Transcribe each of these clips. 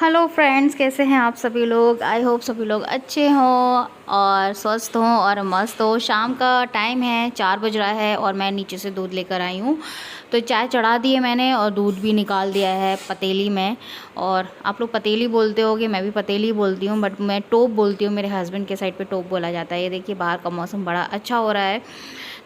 Hello friends, कैसे हैं आप सभी लोग। आई होप सभी लोग अच्छे हों और स्वस्थ हों और मस्त हो। शाम का टाइम है, 4 बज रहा है और मैं नीचे से दूध लेकर आई हूँ। तो चाय चढ़ा दी है मैंने और दूध भी निकाल दिया है पतीली में। और आप लोग पतीली बोलते होगे, मैं भी पतीली बोलती हूँ, बट मैं टोप बोलती हूँ। मेरे हस्बैंड के साइड पे टोप बोला जाता है। ये देखिए बाहर का मौसम बड़ा अच्छा हो रहा है,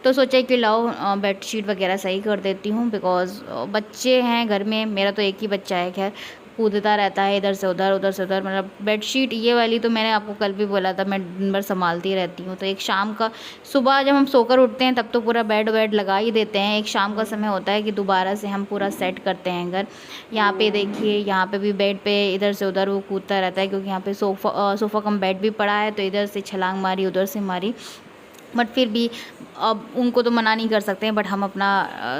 तो सोचा कि लाओ बेडशीट वगैरह सही कर देती हूँ। बिकॉज़ बच्चे हैं घर में, मेरा तो एक ही बच्चा है, खैर कूदता रहता है इधर से उधर उधर से उधर। मतलब बेडशीट ये वाली तो मैंने आपको कल भी बोला था, मैं दिन भर संभालती रहती हूँ। तो एक शाम का, सुबह जब हम सोकर उठते हैं तब तो पूरा बेड वेड लगा ही देते हैं। एक शाम का समय होता है कि दोबारा से हम पूरा सेट करते हैं घर। यहाँ पे देखिए, यहाँ पे भी बेड पे इधर से उधर वो कूदता रहता है, क्योंकि यहाँ पे सोफ़ा कम बेड भी पड़ा है। तो इधर से छलांग मारी, उधर से मारी, बट फिर भी अब उनको तो मना नहीं कर सकते हैं। बट हम अपना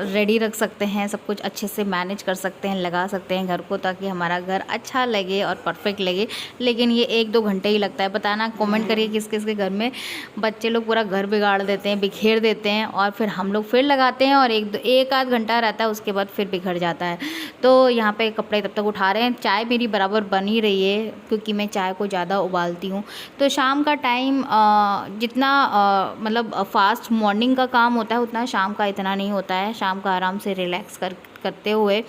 रेडी रख सकते हैं, सब कुछ अच्छे से मैनेज कर सकते हैं, लगा सकते हैं घर को, ताकि हमारा घर अच्छा लगे और परफेक्ट लगे। लेकिन ये 1-2 घंटे ही लगता है। बताना, कमेंट करिए किस किस के घर में बच्चे लोग पूरा घर बिगाड़ देते हैं, बिखेर देते हैं, और फिर हम लोग फिर लगाते हैं और एक आध घंटा रहता है, उसके बाद फिर बिखर जाता है। तो यहाँ पे कपड़े तब तक उठा रहे हैं। चाय मेरी बराबर बन ही रही है, क्योंकि मैं चाय को ज़्यादा उबालती हूँ। तो शाम का टाइम जितना मतलब फास्ट मॉर्निंग का काम होता है, उतना शाम का इतना नहीं होता है। शाम का आराम से रिलैक्स करते हुए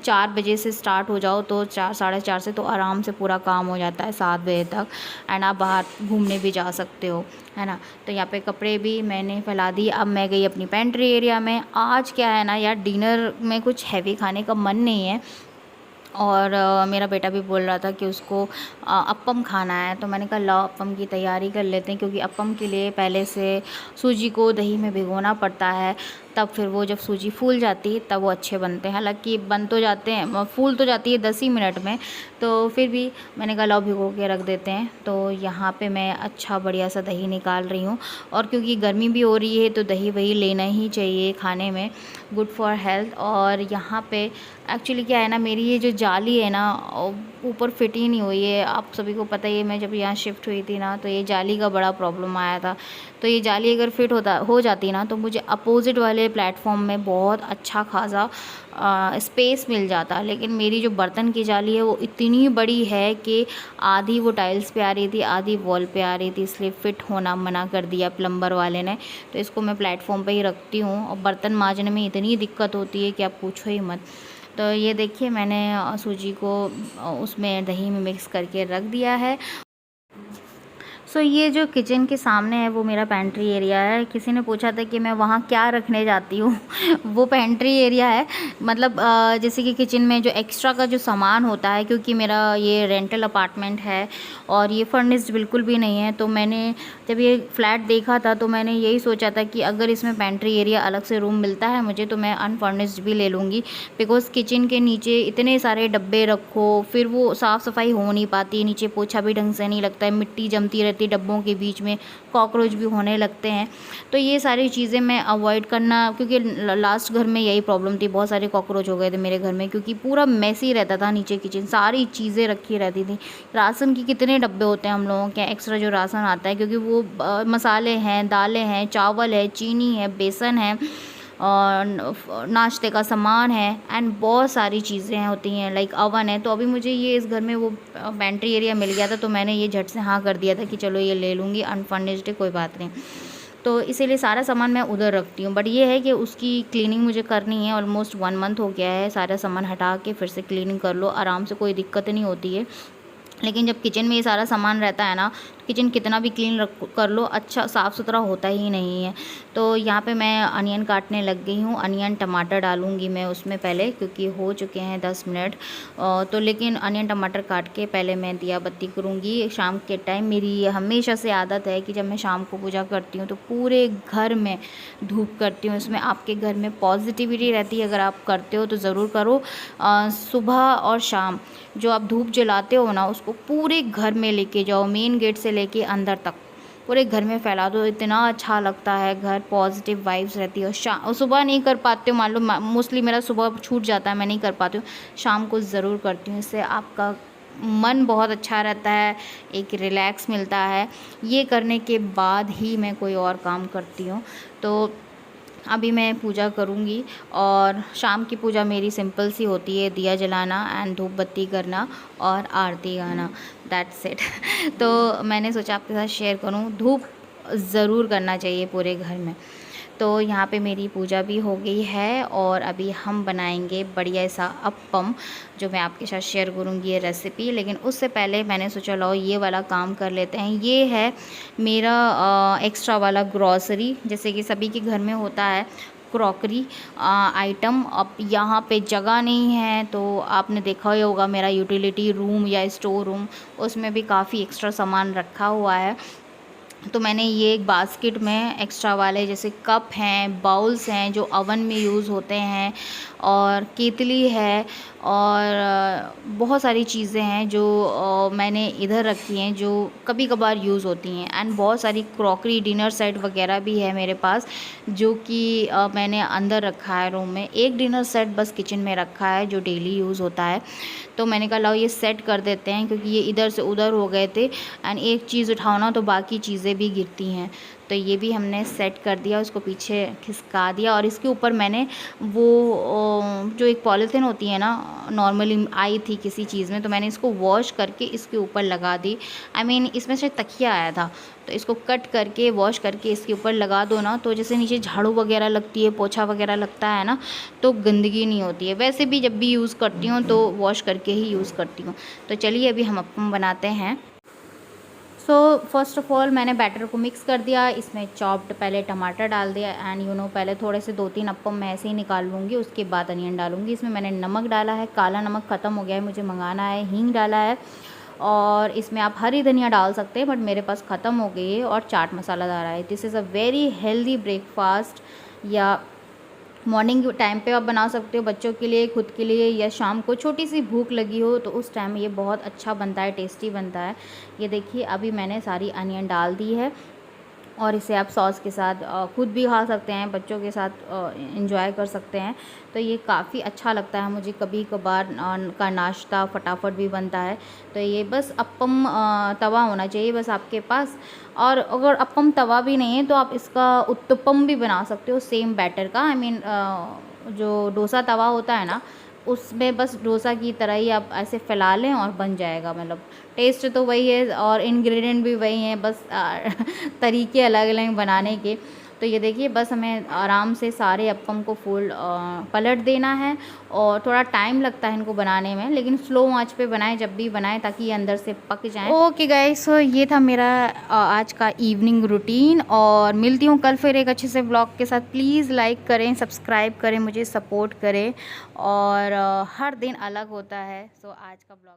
4 बजे से स्टार्ट हो जाओ तो 4 साढ़े 4 से तो आराम से पूरा काम हो जाता है 7 बजे तक। एंड आप बाहर घूमने भी जा सकते हो, है ना। तो यहाँ पे कपड़े भी मैंने फैला दिए। अब मैं गई अपनी पेंट्री एरिया में। आज क्या है ना यार, डिनर में कुछ हैवी खाने का मन नहीं है। और मेरा बेटा भी बोल रहा था कि उसको अप्पम खाना है। तो मैंने कहा लाओ अप्पम की तैयारी कर लेते हैं, क्योंकि अप्पम के लिए पहले से सूजी को दही में भिगोना पड़ता है। तब फिर वो जब सूजी फूल जाती है तब वो अच्छे बनते हैं। हालांकि बन तो जाते हैं, फूल तो जाती है 10 ही मिनट में। तो फिर भी मैंने कहा लाओ भिगो के रख देते हैं। तो यहाँ पे मैं अच्छा बढ़िया सा दही निकाल रही हूँ। और क्योंकि गर्मी भी हो रही है तो दही वही लेना ही चाहिए खाने में, गुड फॉर हेल्थ। और यहाँ पे एक्चुअली क्या है ना, मेरी ये जो जाली है ना ऊपर फिट ही नहीं हुई है। आप सभी को पता ही है, मैं जब यहाँ शिफ्ट हुई थी ना, तो ये जाली का बड़ा प्रॉब्लम आया था। तो ये जाली अगर फिट हो जाती ना, तो मुझे अपोजिट वाले प्लेटफॉर्म में बहुत अच्छा खासा स्पेस मिल जाता। लेकिन मेरी जो बर्तन की जाली है वो इतनी बड़ी है कि आधी वो टाइल्स पे आ रही थी, आधी वॉल पे आ रही थी, इसलिए फ़िट होना मना कर दिया प्लम्बर वाले ने। तो इसको मैं प्लेटफॉर्म पे ही रखती हूँ। और बर्तन मांजने में इतनी दिक्कत होती है कि आप पूछो ही मत। तो ये देखिए, मैंने सूजी को उसमें दही में मिक्स करके रख दिया है। सो ये जो किचन के सामने है वो मेरा पेंट्री एरिया है। किसी ने पूछा था कि मैं वहाँ क्या रखने जाती हूँ वो पेंट्री एरिया है। मतलब जैसे कि किचन में जो एक्स्ट्रा का जो सामान होता है, क्योंकि मेरा ये रेंटल अपार्टमेंट है और ये फर्निश्ड बिल्कुल भी नहीं है। तो मैंने जब ये फ्लैट देखा था तो मैंने यही सोचा था कि अगर इसमें पेंट्री एरिया अलग से रूम मिलता है मुझे, तो मैं अनफर्निश्ड भी ले लूँगी। बिकॉज़ किचन के नीचे इतने सारे डब्बे रखो, फिर वो साफ़ सफाई हो नहीं पाती, नीचे पोछा भी ढंग से नहीं लगता है, मिट्टी जमती रहती, डब्बों के बीच में कॉकरोच भी होने लगते हैं। तो ये सारी चीज़ें मैं अवॉइड करना, क्योंकि लास्ट घर में यही प्रॉब्लम थी, बहुत सारे कॉकरोच हो गए थे मेरे घर में, क्योंकि पूरा मेसी रहता था नीचे किचन, सारी चीज़ें रखी रहती थी। राशन की कितने डब्बे होते हैं हम लोगों के, एक्स्ट्रा जो राशन आता है, क्योंकि वो मसाले हैं, दालें हैं, चावल है, चीनी है, बेसन है, और नाश्ते का सामान है, एंड बहुत सारी चीज़ें होती हैं, लाइक अवन है। तो अभी मुझे ये इस घर में वो पेंट्री एरिया मिल गया था, तो मैंने ये झट से हाँ कर दिया था कि चलो ये ले लूँगी, अनफर्निश्ड है, कोई बात नहीं। तो इसीलिए सारा सामान मैं उधर रखती हूँ। बट ये है कि उसकी क्लीनिंग मुझे करनी है। ऑलमोस्ट 1 मंथ हो गया है, सारा सामान हटा के फिर से क्लीनिंग कर लो आराम से, कोई दिक्कत नहीं होती है। लेकिन जब किचन में ये सारा सामान रहता है ना, तो किचन कितना भी क्लीन कर लो, अच्छा साफ़ सुथरा होता ही नहीं है। तो यहाँ पे मैं अनियन काटने लग गई हूँ। अनियन टमाटर डालूँगी मैं उसमें पहले, क्योंकि हो चुके हैं 10 मिनट। तो लेकिन अनियन टमाटर काट के पहले मैं दिया बत्ती करूँगी। शाम के टाइम मेरी हमेशा से आदत है कि जब मैं शाम को पूजा करती हूँ तो पूरे घर में धूप करती हूँ। इसमें आपके घर में पॉजिटिविटी रहती है, अगर आप करते हो तो ज़रूर करो। सुबह और शाम जो आप धूप जलाते हो ना, उसको पूरे घर में लेके जाओ, मेन गेट से लेके अंदर तक पूरे घर में फैला दो। इतना अच्छा लगता है घर, पॉजिटिव वाइब्स रहती है। और सुबह नहीं कर पाते हो, मान लो मोस्टली मेरा सुबह छूट जाता है, मैं नहीं कर पाती हूँ, शाम को ज़रूर करती हूँ। इससे आपका मन बहुत अच्छा रहता है, एक रिलैक्स मिलता है। ये करने के बाद ही मैं कोई और काम करती हूँ। तो अभी मैं पूजा करूँगी और शाम की पूजा मेरी सिंपल सी होती है, दिया जलाना एंड धूप बत्ती करना और आरती गाना, दैट्स इट। तो मैंने सोचा आपके साथ शेयर करूँ, धूप ज़रूर करना चाहिए पूरे घर में। तो यहाँ पे मेरी पूजा भी हो गई है और अभी हम बनाएंगे बढ़िया सा अप्पम, जो मैं आपके साथ शेयर करूँगी ये रेसिपी। लेकिन उससे पहले मैंने सोचा लो ये वाला काम कर लेते हैं। ये है मेरा एक्स्ट्रा वाला ग्रॉसरी, जैसे कि सभी के घर में होता है क्रॉकरी आइटम। अब यहाँ पे जगह नहीं है तो आपने देखा ही होगा मेरा यूटिलिटी रूम या स्टोर रूम, उसमें भी काफ़ी एक्स्ट्रा सामान रखा हुआ है। तो मैंने ये एक बास्केट में एक्स्ट्रा वाले जैसे कप हैं, बाउल्स हैं जो ओवन में यूज़ होते हैं, और केतली है, और बहुत सारी चीज़ें हैं जो मैंने इधर रखी हैं जो कभी कभार यूज़ होती हैं। एंड बहुत सारी क्रॉकरी डिनर सेट वगैरह भी है मेरे पास, जो कि मैंने अंदर रखा है रूम में। एक डिनर सेट बस किचन में रखा है जो डेली यूज़ होता है। तो मैंने कहा लाओ ये सेट कर देते हैं, क्योंकि ये इधर से उधर हो गए थे एंड एक चीज़ उठाओ ना तो बाकी चीज़ें भी गिरती हैं। तो ये भी हमने सेट कर दिया, उसको पीछे खिसका दिया। और इसके ऊपर मैंने वो जो एक पॉलीथीन होती है ना, नॉर्मली आई थी किसी चीज़ में, तो मैंने इसको वॉश करके इसके ऊपर लगा दी। आई मीन इसमें से तकिया आया था, तो इसको कट करके वॉश करके इसके ऊपर लगा दो ना, तो जैसे नीचे झाड़ू वगैरह लगती है, पोछा वगैरह लगता है ना, तो गंदगी नहीं होती है। वैसे भी जब भी यूज़ करती हूँ तो वॉश करके ही यूज़ करती हूँ। तो चलिए अभी हम अप्पम बनाते हैं। सो फर्स्ट ऑफ़ ऑल मैंने बैटर को मिक्स कर दिया, इसमें चॉप्ड पहले टमाटर डाल दिया एंड पहले थोड़े से 2-3 अप्पम मैं ऐसे ही निकाल लूँगी, उसके बाद अनियन डालूँगी। इसमें मैंने नमक डाला है, काला नमक ख़त्म हो गया है, मुझे मंगाना है। हींग डाला है, और इसमें आप हरी धनिया डाल सकते हैं बट मेरे पास ख़त्म हो गई है। और चाट मसाला डाला है। This is a very healthy breakfast, या मॉर्निंग टाइम पे आप बना सकते हो, बच्चों के लिए, खुद के लिए, या शाम को छोटी सी भूख लगी हो तो उस टाइम ये बहुत अच्छा बनता है, टेस्टी बनता है। ये देखिए अभी मैंने सारी अनियन डाल दी है, और इसे आप सॉस के साथ खुद भी खा सकते हैं, बच्चों के साथ इंजॉय कर सकते हैं। तो ये काफ़ी अच्छा लगता है मुझे, कभी कभार का नाश्ता फटाफट भी बनता है। तो ये बस अप्पम तवा होना चाहिए बस आपके पास। और अगर अप्पम तवा भी नहीं है तो आप इसका उत्तपम भी बना सकते हो, सेम बैटर का। आई मीन जो डोसा तवा होता है ना, उसमें बस डोसा की तरह ही आप ऐसे फैला लें और बन जाएगा। मतलब टेस्ट तो वही है और इंग्रेडिएंट भी वही हैं, बस तरीके अलग अलग बनाने के। तो ये देखिए बस हमें आराम से सारे अप्पम को फुल पलट देना है, और थोड़ा टाइम लगता है इनको बनाने में, लेकिन स्लो आंच पे बनाएं जब भी बनाएं, ताकि ये अंदर से पक जाएं। ओके गाइस, सो ये था मेरा आज का इवनिंग रूटीन, और मिलती हूँ कल फिर एक अच्छे से ब्लॉग के साथ। प्लीज़ लाइक करें, सब्सक्राइब करें, मुझे सपोर्ट करें, और हर दिन अलग होता है। सो आज का ब्लॉग